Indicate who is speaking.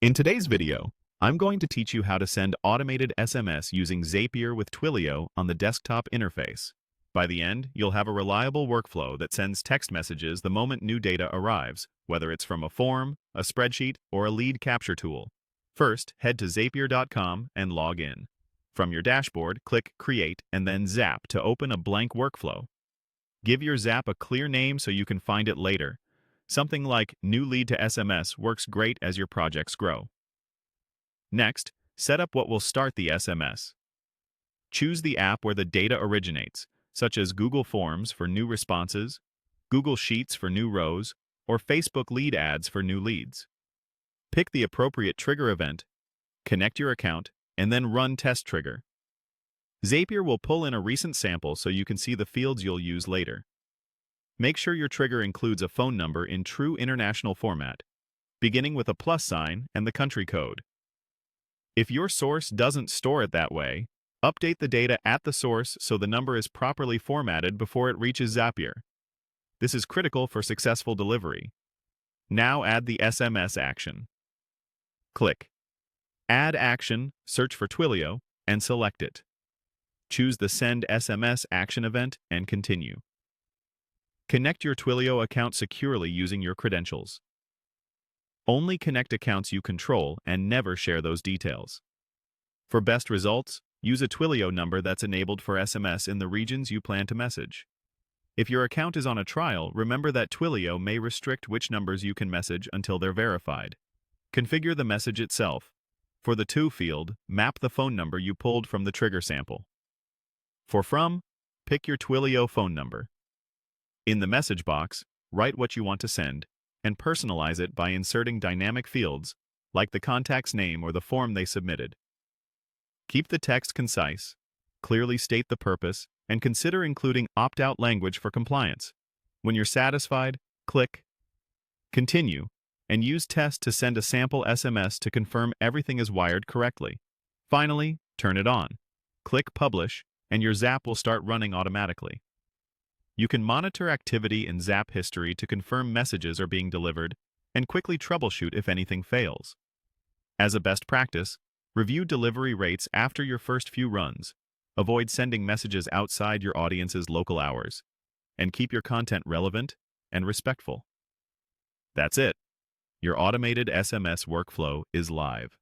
Speaker 1: In today's video, I'm going to teach you how to send automated SMS using Zapier with Twilio on the desktop interface. By the end, you'll have a reliable workflow that sends text messages the moment new data arrives, whether it's from a form, a spreadsheet, or a lead capture tool. First, head to zapier.com and log in. From your dashboard, click Create and then Zap to open a blank workflow. Give your Zap a clear name so you can find it later. Something like New Lead to SMS works great as your projects grow. Next, set up what will start the SMS. Choose the app where the data originates, such as Google Forms for new responses, Google Sheets for new rows, or Facebook Lead Ads for new leads. Pick the appropriate trigger event, connect your account, and then run Test Trigger. Zapier will pull in a recent sample so you can see the fields you'll use later. Make sure your trigger includes a phone number in true international format, beginning with a plus sign and the country code. If your source doesn't store it that way, update the data at the source so the number is properly formatted before it reaches Zapier. This is critical for successful delivery. Now add the SMS action. Click Add Action, search for Twilio, and select it. Choose the Send SMS Action event and continue. Connect your Twilio account securely using your credentials. Only connect accounts you control and never share those details. For best results, use a Twilio number that's enabled for SMS in the regions you plan to message. If your account is on a trial, remember that Twilio may restrict which numbers you can message until they're verified. Configure the message itself. For the To field, map the phone number you pulled from the trigger sample. For From, pick your Twilio phone number. In the message box, write what you want to send, and personalize it by inserting dynamic fields, like the contact's name or the form they submitted. Keep the text concise, clearly state the purpose, and consider including opt-out language for compliance. When you're satisfied, click Continue, and use Test to send a sample SMS to confirm everything is wired correctly. Finally, turn it on. Click Publish, and your Zap will start running automatically. You can monitor activity in Zap history to confirm messages are being delivered and quickly troubleshoot if anything fails. As a best practice, review delivery rates after your first few runs, avoid sending messages outside your audience's local hours, and keep your content relevant and respectful. That's it. Your automated SMS workflow is live.